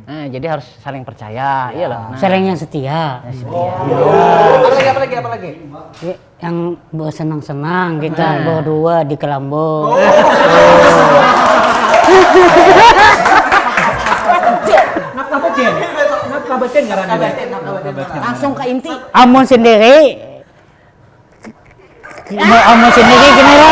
Jadi harus saling percaya, iya loh. Nah. Saling yang setia. Apa lagi? Yang bersenang-senang kita berdua di Kelambo. Nakabaten ngaranna. Langsung ke inti. Amun sendiri. Amun sendiri gimana?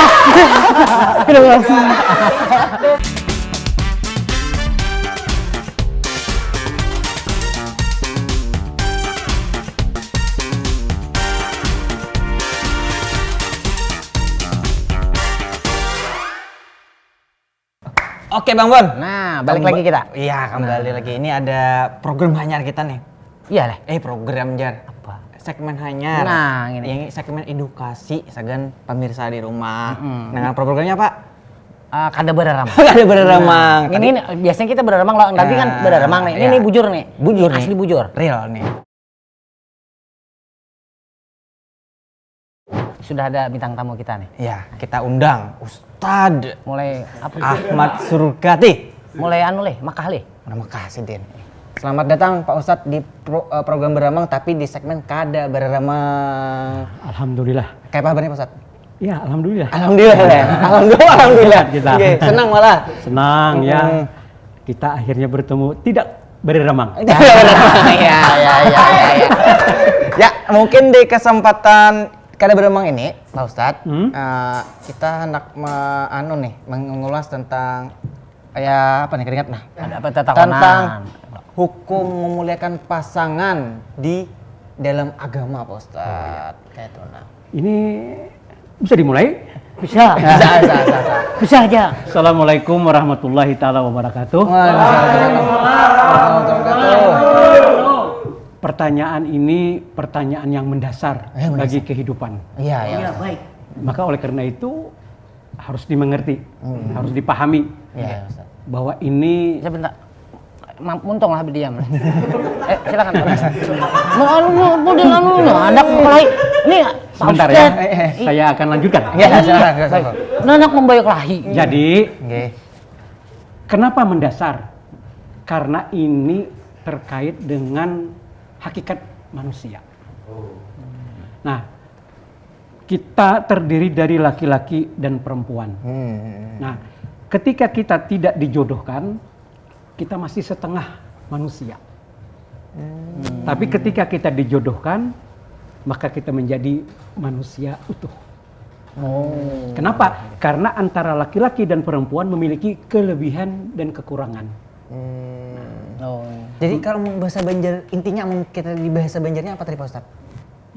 Oke Bang Bon. Nah, balik lagi kita. Iya, kembali lagi. Ini ada program hanyar kita nih. Iya lah. Program Jar. Apa? Segmen hanyar. Nah, ini. Yang segmen edukasi sagan pemirsa di rumah. Dengan programnya Pak? Kada beraramang. Kada beraramang. Ini biasanya kita beraramang loh. Nanti kan beraramang nih. Ini bujur nih. Bujur nih. Asli bujur. Real nih. Sudah ada bintang tamu kita nih. Ya, kita undang Ustadz Mulai apa? Ahmad Surkati. Mulai Makah leh. Terima kasih Din. Selamat datang Pak Ustadz di program Beramang tapi di segmen Kada Beramang. Alhamdulillah. Kayak apa kabarnya Pak Ustadz? Ya, alhamdulillah. Alhamdulillah ya. Alhamdulillah Kita. Oke, senang malah. Senang ya. Kita akhirnya bertemu tidak beramang. Ya. Ya, mungkin di kesempatan Kada Beramang ini, Pak Ustadz, kita hendak mengulas tentang apa nih keringat nah? Ada apa tatakonan? Tentang hukum memuliakan pasangan di dalam agama, Pak Ustadz. Kayak itu nah. Ini bisa dimulai? Bisa. Bisa aja. Assalamualaikum warahmatullahi taala wabarakatuh. Pertanyaan ini pertanyaan yang mendasar bagi kehidupan. Iya. Baik. Maka oleh karena itu harus dimengerti, harus dipahami Iya, Ustaz. bahwa ini Sebentar. Muntung lah berdiam. Silakan. Mau anak mulai. Ini sebentar ya. Saya akan lanjutkan. Iya, silakan. Anak membayok lahi. Jadi, Oke. kenapa mendasar? Karena ini terkait dengan hakikat manusia. Nah, kita terdiri dari laki-laki dan perempuan. Nah, ketika kita tidak dijodohkan, kita masih setengah manusia. Tapi ketika kita dijodohkan, maka kita menjadi manusia utuh. Kenapa? Karena antara laki-laki dan perempuan memiliki kelebihan dan kekurangan. Jadi kalau bahasa Banjar intinya kita di bahasa Banjarnya apa tadi Pak Ustadz?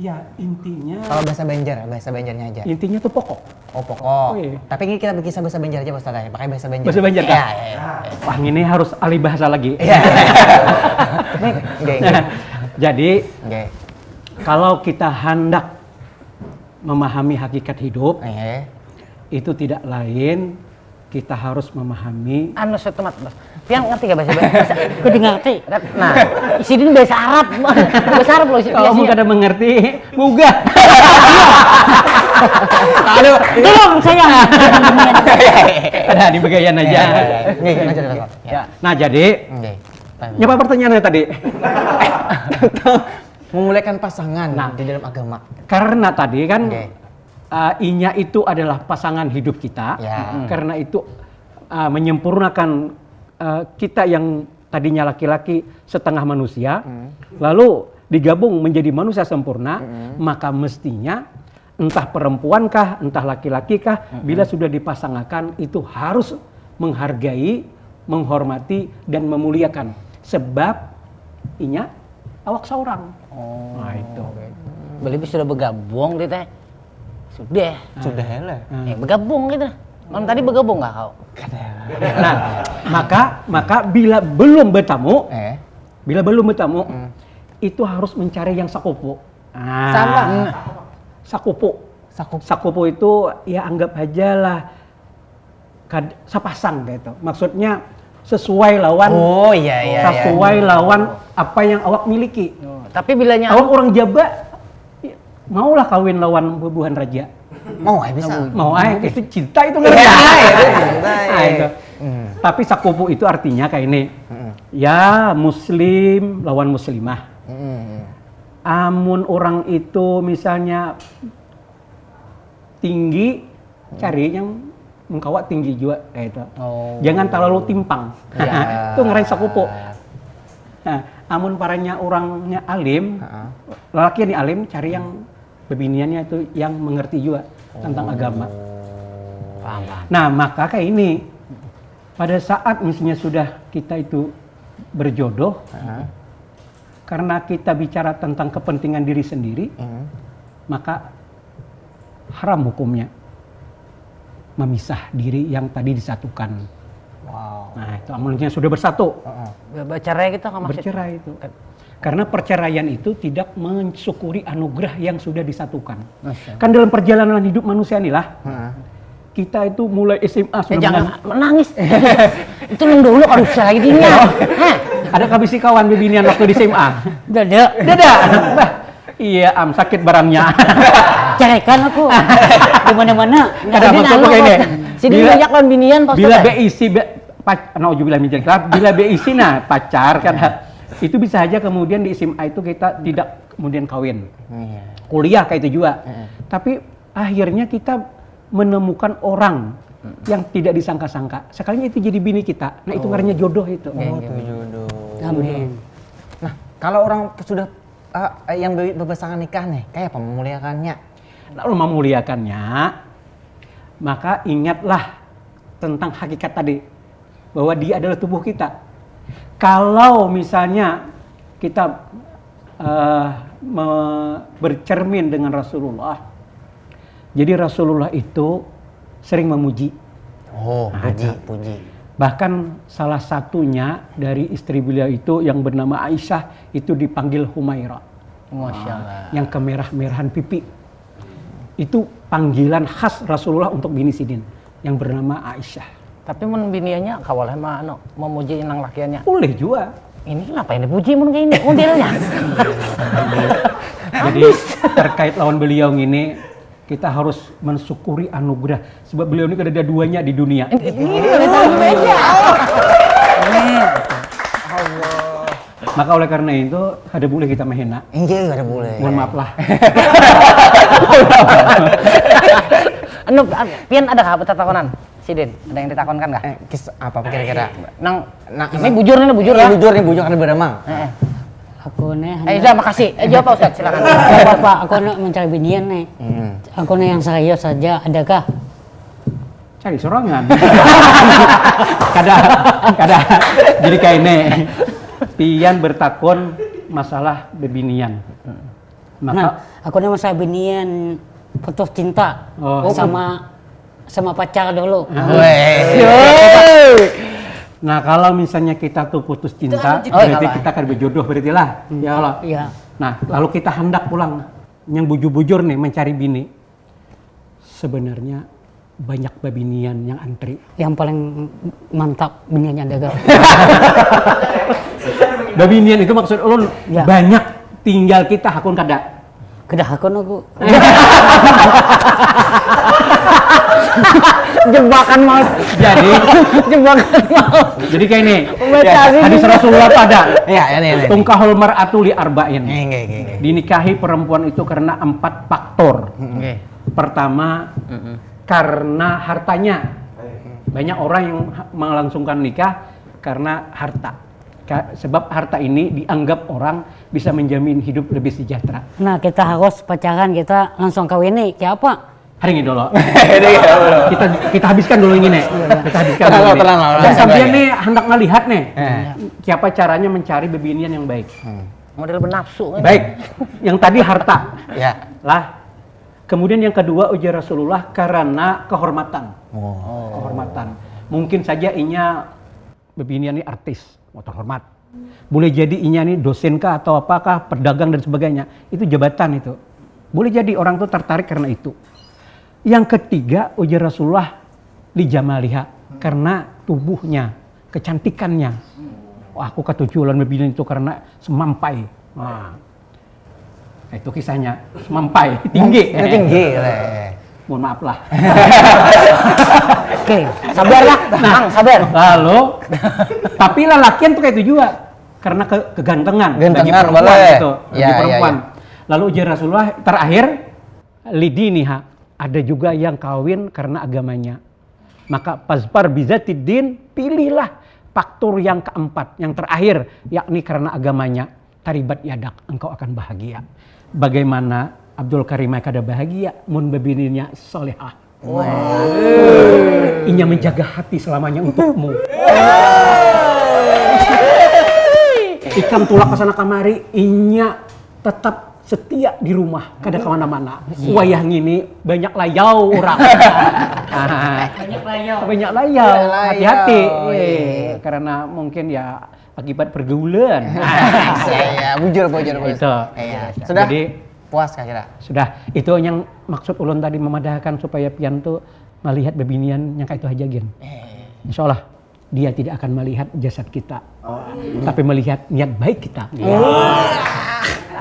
Ya, intinya Kalau bahasa Banjarnya aja. intinya tuh pokok. Oh pokok. Oh, iya. Tapi ini kita berkisah bahasa Banjar aja Pak Ustadz ya, pakai bahasa Banjar. Bahasa Banjar kan? Iya. Wah, ini harus alih bahasa lagi. Iya. Jadi, Oke. kalau kita hendak memahami hakikat hidup, itu tidak lain kita harus memahami Setemat. Pian ngerti gak bahasa? Kudu ngerti. Nah, isi ini bahasa Arab. Bahasa Arab loh. kalau kamu kada mengerti, munggah. Aduh. Tolong saya. Ada di bagian aja. Nah, jadi apa pertanyaannya tadi? Memuliakan pasangan di dalam agama. Karena tadi kan inya itu adalah pasangan hidup kita. Karena itu menyempurnakan kita yang tadinya laki-laki setengah manusia, lalu digabung menjadi manusia sempurna, maka mestinya entah perempuankah, entah laki-lakikah, bila sudah dipasangkan itu harus menghargai, menghormati dan memuliakan, sebab inya awak seorang. Nah itu. Beli sudah bergabung gitu teh. Sudah lah. bergabung gitu. Malam tadi bergabung nggak kau? Nah, maka bila belum bertemu, itu harus mencari yang sakupu. Sama. Sakupu itu ya anggap aja lah sepasang gitu. Maksudnya sesuai lawan. Sesuai lawan apa yang awak miliki. Tapi bilanya awak orang Jawa, maulah kawin lawan bubuhan raja. Mau bisa. Mau itu cinta itu ngerti. Nah, itu. Tapi sakupu itu artinya kayak ini. Ya muslim lawan muslimah. Mm. Amun orang itu misalnya tinggi, cari yang mengkawat tinggi juga kayak itu. Oh. Jangan terlalu timpang. Ya. Itu ngerasa kupu. Nah, amun paranya orangnya alim, lelaki ini alim, cari yang bebiniannya itu yang mengerti juga tentang agama. Paham. Nah, maka kayak ini, pada saat misalnya sudah kita itu berjodoh, karena kita bicara tentang kepentingan diri sendiri, maka haram hukumnya memisah diri yang tadi disatukan. Wow. Nah, itu amunnya sudah bersatu, Bercerai kita nggak maksud. bercerai itu. Karena perceraian itu tidak mensyukuri anugerah yang sudah disatukan. Kan dalam perjalanan hidup manusia inilah, kita itu mulai SMA sudah Jangan menangis. Itu nung dulu kalau bisa lagi dinya. ada kabisi kawan bebinian waktu di SMA. Dadah. Dadah. Iya, sakit barangnya. Carikan aku. Di mana-mana. Kada maksud kayak ini. Sini banyak lawan binian pas. Bila BIC nauzubillah min dzalik. Bila BIC nah pacar kan itu bisa aja kemudian di SMA itu kita tidak kemudian kawin. Kuliah kayak itu juga. Tapi akhirnya kita menemukan orang yang tidak disangka-sangka. Sekalinya itu jadi bini kita. Nah, itu ngarannya jodoh itu. Itu jodoh. Amin. Nah, kalau orang sudah yang berpasangan nikah nih, kayak apa memuliakannya? Lalu memuliakannya, maka ingatlah tentang hakikat tadi, bahwa dia adalah tubuh kita. Kalau misalnya kita bercermin dengan Rasulullah, jadi Rasulullah itu sering memuji. Oh, puji. Bahkan salah satunya dari istri beliau itu yang bernama Aisyah itu dipanggil Humaira. Masya Allah. Yang kemerah-merahan pipi. Itu panggilan khas Rasulullah untuk bini Sidin yang bernama Aisyah. Tapi mun biniannya kawalnya mah memuji nang lakiannya. Boleh juga. Ini kenapa ini puji mun kayak ini modelnya? Jadi terkait lawan beliau ini kita harus mensyukuri anugerah sebab beliau ini ada duanya di dunia. Maka oleh karena itu ada boleh kita menghina. Iya, ada boleh. Mohon maaf lah. Anu, pian ada nggak pertakonan? Sidin, ada yang ditakonkan nggak? Apa kira-kira? Nah, ini bujur nih, bujur ya. Bujur kan beremang. Aku nih. Sudah, makasih. Jawab Pak Ustadz, silakan. Bapak, aku nak mencari binian nih. Aku nih yang serius saja. Adakah? Cari sorongan. kada. Jadi kayak ini. Pian bertakon masalah bebinian. Maka aku nih masa binian putus cinta sama pacar dulu. Nah, kalau misalnya kita tuh putus cinta, berarti kita akan berjodoh berarti lah. Ya Allah. Iya. Nah, lalu kita hendak pulang yang bujur-bujur nih mencari bini. Sebenarnya banyak babinian yang antri. Yang paling mantap biniannya ada gak? Babinian itu maksud ulun banyak, tinggal kita hakun kada. Kedah aku aku. Jebakan maut. Jadi Jebakan maut. jadi kayak ini. Hadis Rasulullah ada. Iya, ini. Tungkahul mar'atu li arba'in. Oke. Dinikahi perempuan itu karena 4 faktor. Pertama, karena hartanya. Banyak orang yang melangsungkan nikah karena harta. Sebab harta ini dianggap orang bisa menjamin hidup lebih sejahtera. Nah, kita harus pacaran, kita langsung kawin nih. Kayak apa? Hari ini dulu. kita habiskan dulu ini nih. Kita habiskan dulu. Tenang. Dan sambil nih hendak ngelihat nih. Siapa caranya mencari bebinian yang baik. Model bernafsu kan? Baik. Yang tadi harta. Ya. Lah. Kemudian yang kedua ujar Rasulullah karena kehormatan. Kehormatan. Mungkin saja inya bebinian ini artis, terhormat. Boleh jadi inya ini dosen kah atau apakah, pedagang dan sebagainya. Itu jabatan itu. Boleh jadi orang tuh tertarik karena itu. Yang ketiga ujar Rasulullah li jamaliha, karena tubuhnya, kecantikannya. Wah, aku ketujuan bebinian itu karena semampai. Nah, itu kisahnya semampai, tinggi. Tinggi. mohon maaf lah. Oke, sabarlah, Bang, sabar. Lalu, tapi lelakian tuh kayak itu juga. Karena kegantengan bagi Gantengan, perempuan boleh. gitu, bagi Ya, ya, perempuan. ya. Lalu ujar Rasulullah terakhir, lidiniha, ada juga yang kawin karena agamanya. Maka pasbar bizatiddin, pilihlah faktor yang keempat, yang terakhir, yakni karena agamanya. Taribat yadak, engkau akan bahagia. Bagaimana Abdul Karim kada bahagia, mun bebininya solehah. Inya menjaga hati selamanya untukmu. Ikam tulak kesana kamari, inya tetap setia di rumah, kada kemana-mana. Wayah ngini banyak layau orang. Banyak layau. Hati-hati. Karena mungkin ya akibat pergaulan. Ya, bujur. Itu. Iya. Sudah? Jadi Puas kira? sudah. Itu yang maksud ulun tadi memadahkan supaya pian tuh melihat bebinian yang kayak itu aja gin. Insya Allah dia tidak akan melihat jasad kita, tapi melihat niat baik kita.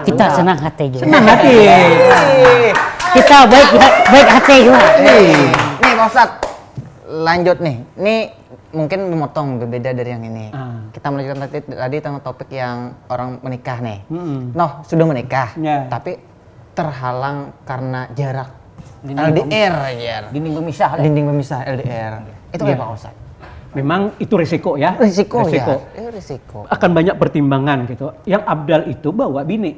Kita senang hati juga. Senang hati. Kita baik hati juga. Nih Pak Ustadz, lanjut nih. Ini mungkin memotong berbeda dari yang ini. Kita melanjutkan tadi tentang topik yang orang menikah nih. Noh, sudah menikah, Ya. tapi terhalang karena jarak. LDR. Dinding pemisah. Dinding pemisah LDR. Itu kayak Pak Ustadz. Memang itu resiko ya. Risiko. Ya. Risiko. Akan banyak pertimbangan gitu. Yang abdal itu bawa bini,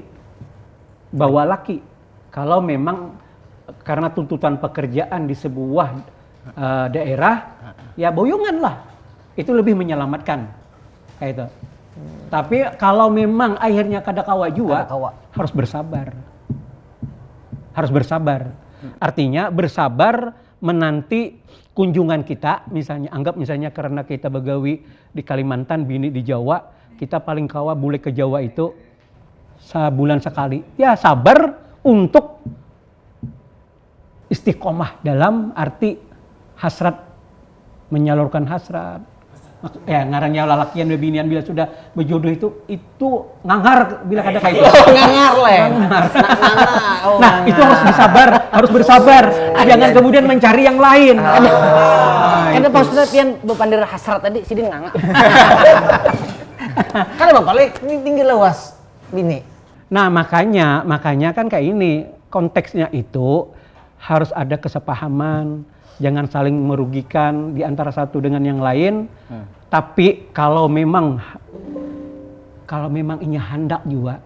bawa laki. Kalau memang karena tuntutan pekerjaan di sebuah daerah, ya boyongan lah. Itu lebih menyelamatkan. Kayak itu. Tapi kalau memang akhirnya kada kawa juga, harus bersabar. Harus bersabar. Artinya bersabar menanti kunjungan kita, misalnya anggap misalnya karena kita begawi di Kalimantan, bini di Jawa, kita paling kawa boleh ke Jawa itu sebulan sekali. Ya sabar untuk istiqomah dalam arti hasrat, menyalurkan hasrat. Ya ngarannya lalakian bebinian bila sudah berjodoh itu ngangar bila kada kayak itu. Ngangar leh. Nah, itu harus bersabar. Jangan kemudian mencari yang lain. Karena Pak Ustadz pian bepandir hasrat tadi sidin nganga. Kan Bapak leh, ini tinggi lewas bini. Nah, makanya kan kayak ini, konteksnya itu harus ada kesepahaman, jangan saling merugikan di antara satu dengan yang lain. Tapi kalau memang inya hendak juga,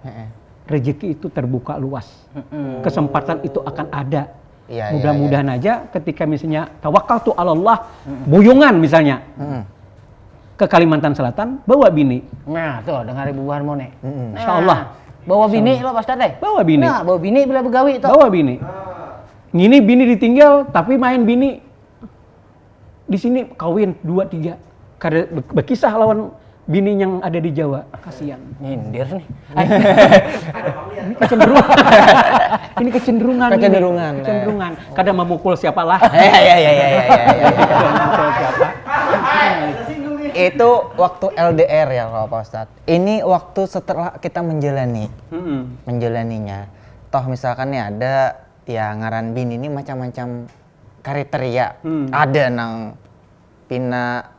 rezeki itu terbuka luas. Kesempatan itu akan ada. Mudah-mudahan aja ketika misalnya tawakkaltu 'ala Allah, boyongan misalnya. Ke Kalimantan Selatan, bawa bini. Nah, tuh dengar Ibu Harmoni. Insya Allah. Bawa bini lo Pak Ustadz. Bawa bini. Nah, bawa bini bila begawi itu. Bawa bini. Ngini bini ditinggal, tapi main bini di sini kawin 2-3. Karena berkisah lawan bini yang ada di Jawa. Kasihan. Nyindir nih. Ini kecenderungan. Kecenderungan. Kadang memukul siapalah. Itu waktu LDR ya Pak Ustadz. Ini waktu setelah kita menjalaninya. Toh misalkan nih ada ya ngaran bini ini macam-macam kriteria. Ada nang pina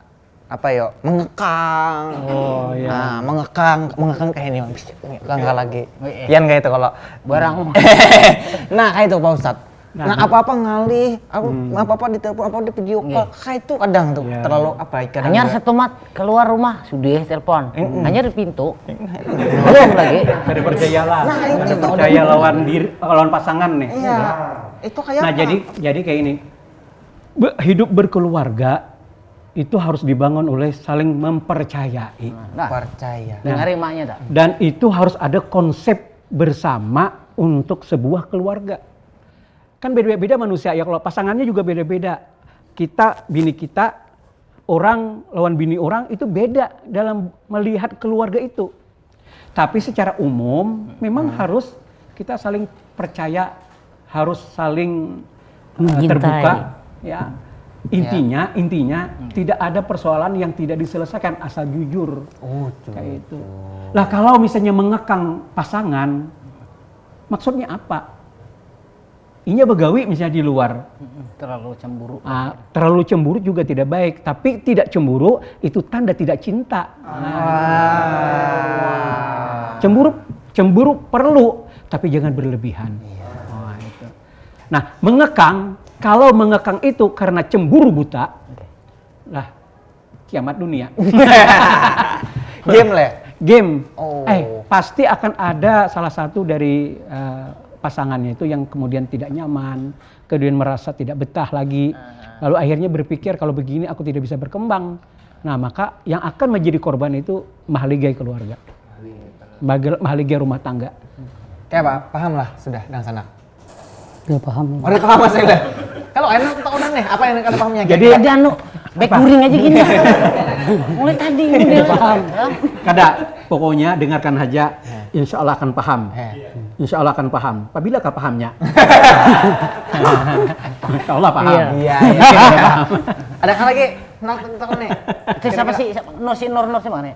apa yo mengekang. Nah, mengekang kayak ini enggak lagi. Pian kayak itu kalau Barang. Nah, kayak itu Pak Ustadz. Nah, apa-apa ngalih, apa-apa ditelepon, apa di video call, kayak itu kadang tuh terlalu apa kadang. Hanya satu mat keluar rumah sudah telepon. Hanya di pintu. Belum lagi. Dari percayalah. Percaya lawan pasangan nih. Iya. Itu kayak Nah, jadi kayak ini. Hidup berkeluarga itu harus dibangun oleh saling mempercayai. Nah, percaya. dengar emaknya tak? Dan itu harus ada konsep bersama untuk sebuah keluarga. Kan beda-beda manusia ya, kalau pasangannya juga beda-beda. Bini kita, orang lawan bini orang itu beda dalam melihat keluarga itu. Tapi secara umum memang harus kita saling percaya, harus saling terbuka. Ya. Intinya tidak ada persoalan yang tidak diselesaikan asal jujur. Kayak itu. Lah kalau misalnya mengekang pasangan, maksudnya apa? inya begawi misalnya di luar. Terlalu cemburu. Terlalu cemburu juga tidak baik, tapi tidak cemburu itu tanda tidak cinta. Cemburu perlu, tapi jangan berlebihan. Itu. Nah, mengekang, kalau mengekang itu karena cemburu buta, lah kiamat dunia. Game lah. Game. Oh. Pasti akan ada salah satu dari pasangannya itu yang kemudian tidak nyaman, kemudian merasa tidak betah lagi, lalu akhirnya berpikir kalau begini aku tidak bisa berkembang. Nah, maka yang akan menjadi korban itu mahligai keluarga, mahligai rumah tangga. Kayak apa? Paham lah sudah dan sanak. Udah paham. Udah paham Mas udah. Kalau enak tahunan nih, apa yang kata pahamnya? Jadi Ada back guring aja gini. Mulai tadi udah paham. Kada, pokoknya dengarkan aja, insya Allah akan paham. Insya Allah akan paham. Apabila kah pahamnya? Insya Allah paham. Iya. Ada kan lagi? Tahu nih. Itu siapa sih? Nur siapa nih?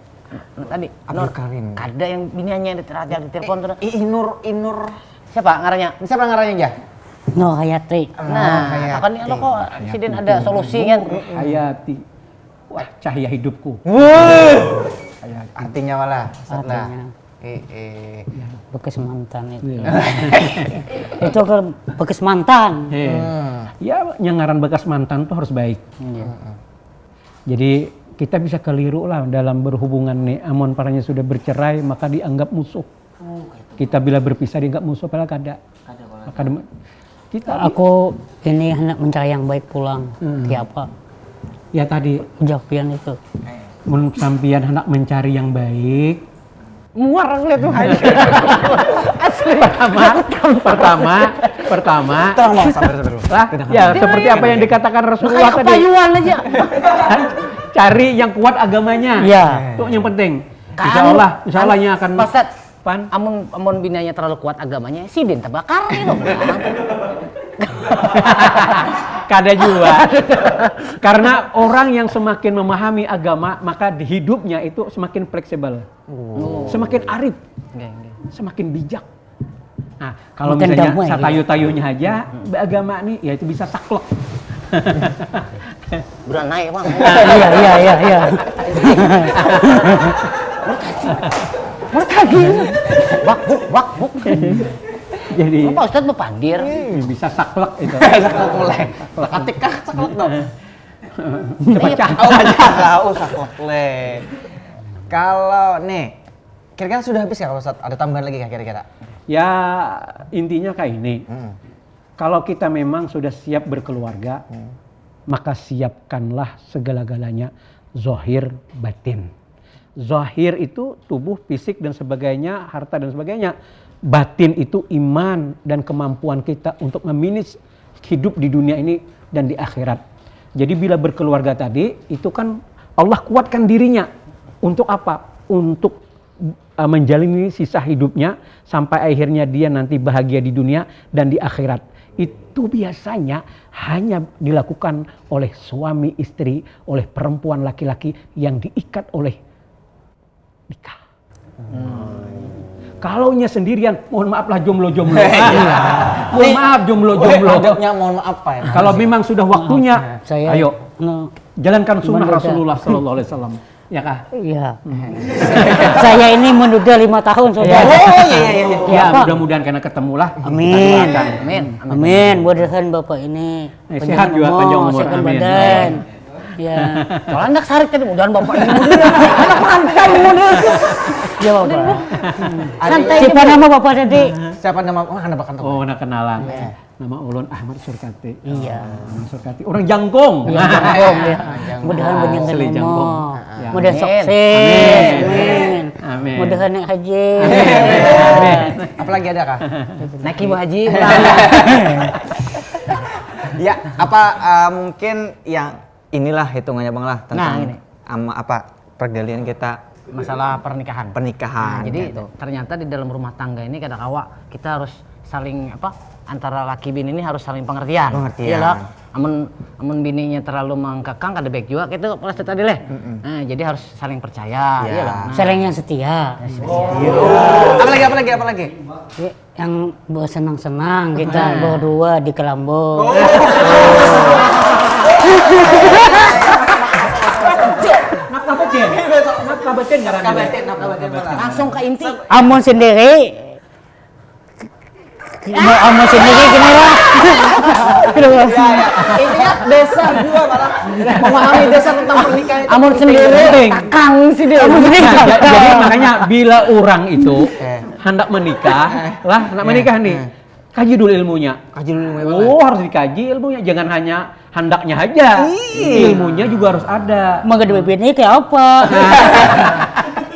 Tadi Abdul Karim. Ada yang biniannya di telepon tuh. Inur. Siapa ngaranya? Siapa ngaranya aja? No Hayati. Nah, kan lo kok Sidin ada solusi kan? Hayati. Wah, cahaya hidupku. Artinya malah setelah Artinya. Bekas mantan itu. Itu kan bekas mantan. Ya, nyangaran bekas mantan tuh harus baik. Jadi kita bisa keliru lah dalam berhubungan nih. Amun paranya sudah bercerai maka dianggap musuh. Kita bila berpisah dianggap musuh, padahal kada. Aku ini hendak mencari yang baik pulang. Siapa? Ya tadi Ujapian itu. mun sampian hendak mencari yang baik. Muar aku lihat tuh. Pertama. Sabar. Lah, ya seperti apa yang dikatakan Rasulullah Kayak tadi. kepayuan aja. Cari yang kuat agamanya. Iya. Itu yang penting. Kan, Insya Allah nya akan Ustaz, pan. amun binanya terlalu kuat agamanya, Sidin terbakar itu. Kada juga. Karena orang yang semakin memahami agama, maka di hidupnya itu semakin fleksibel. Semakin arif, semakin bijak. Nah, kalau Makin misalnya damai, satayu-tayunya aja beragama nih, ya itu bisa saklek. Udah naik, Bang. Iya. Merkagi. Bak. Jadi Pak Ustadz berpandir. bisa saklek itu. Saklek mulai. Ketik kah saklek dong? Pecah. Saklek. Kalau nih, kira-kira sudah habis ya kalau Ustaz? Ada tambahan lagi kah kira-kira? Ya intinya kayak ini. Kalau kita memang sudah siap berkeluarga, maka siapkanlah segala-galanya, zahir batin. Zahir itu tubuh, fisik dan sebagainya, harta dan sebagainya. Batin itu iman dan kemampuan kita untuk memanage hidup di dunia ini dan di akhirat. Jadi bila berkeluarga tadi, itu kan Allah kuatkan dirinya. Untuk apa? Untuk menjalani sisa hidupnya sampai akhirnya dia nanti bahagia di dunia dan di akhirat. Itu biasanya hanya dilakukan oleh suami istri, oleh perempuan laki-laki yang diikat oleh nikah. Kalaunya sendirian, mohon maaflah jomblo-jomblo. Mohon maaf jomblo-jomblo. Adabnya mohon maaf Pak ya. Kalau memang sudah waktunya, Saya ayo jalankan sunnah menduga. Rasulullah Sallallahu Alaihi Wasallam. Ya kah? Iya. Saya ini menduda 5 tahun sudah. Iya. Ya, mudah-mudahan karena ketemulah. Amin. Amin. Mudah-mudahan Bapak ini Sehat juga, panjang umur. sehatkan Amin. badan. Ya. Soalnya anak sarik tadi, mudahan bapak ini muda. Anak mantan muda. Ya Bapak. Santai Siapa nama Bapak tadi? Siapa nama? Oh, Anda bakal tahu. Oh, nak kenalan. Nama ulun Ahmad Surkati. Iya. Ahmad Surkati. Orang Jangkong. Jangkong ya. Mudahan banyak Asli Jangkong. ngomong. Ya. Mudah Amin. sukses. Amin. Amin. Amin. Mudahan naik haji. Apalagi ada kah? Naik Ibu Haji. Ya, apa mungkin yang inilah hitungannya Bang lah tentang Nah, ini. apa pergaulan kita Masalah pernikahan. pernikahan. Jadi gitu. ternyata di dalam rumah tangga ini kadang-kala kita harus saling antara laki bini ini harus saling pengertian. Pengertian. Iya lah. Amun bininya terlalu mengkekang kada baik juga itu pasti tadi leh. Nah, jadi harus saling percaya. Iya. Iya lah. Nah, Saling yang setia. Apalagi? Ya, yang bersenang-senang kita berdua di Kelambo. Nakabatin Langsung ke inti. Amun sendiri Amun sendiri gimana? Intinya desa juga malah memahami desa tentang pernikahan itu. Amun sendiri, penting. kakang sih dia. Jadi makanya bila orang itu hendak menikah, hendak menikah nih, kaji dulu ilmunya. Kaji dulu ilmunya. Oh, harus dikaji ilmunya, jangan hanya handaknya aja. Ilmunya juga harus ada. Mau gede ini kayak apa?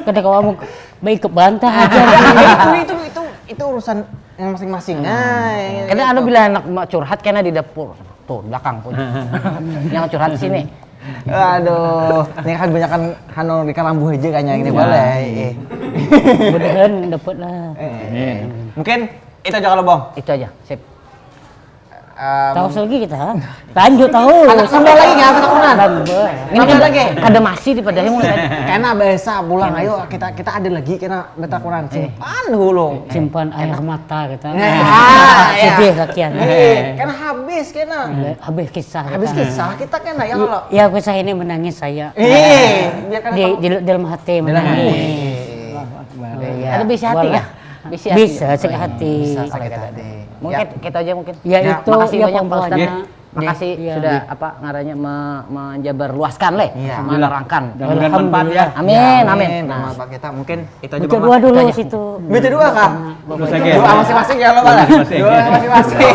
Ketika kamu baik kebantah aja. Itu urusan yang masing-masing. Karena anu bila anak curhat kena di dapur. Tuh, belakang pun. Yang curhat sini. Aduh, ini kan banyak kan hanu di Kalambu aja kayaknya ini boleh. Mudahan dapat lah. Mungkin itu aja kalau Bang. Itu aja, sip. Tahu lagi kita. Lanjut tahu. Sampai lagi nggak petakunan? Ini kan lagi ada masih di padahal mulai. Karena biasa pulang, ayo kita ada lagi karena petakunan simpan dulu. Simpan air mata kita. Iya. Sedih kakian. Karena habis kena. Habis kisah. Habis kisah kita kena ya kalau. Ya kisah ini menangis saya. Biarkan Di dalam hati menangis. Ada bisi hati ya? Bisa sakit hati. Mungkin kita aja mungkin. Ya itu makasih ya banyak Pak Ustadz. pokoknya. Makasih sudah ngarannya menjabar luaskan menerangkan. Mudah-mudahan manfaat ya. Amin, amin. Nah, Pak kita mungkin itu aja Baca dua dulu situ. Baca dua Kak. Doa masing-masing ya lo Pak. Doa masing-masing.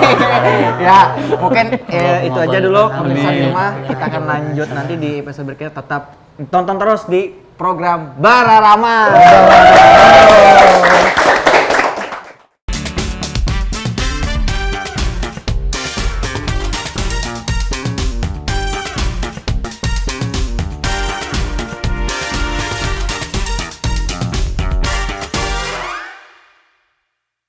Ya, mungkin itu aja dulu pemirsa di rumah. Kita akan lanjut nanti di episode berikutnya. Tetap tonton terus di program Bararama.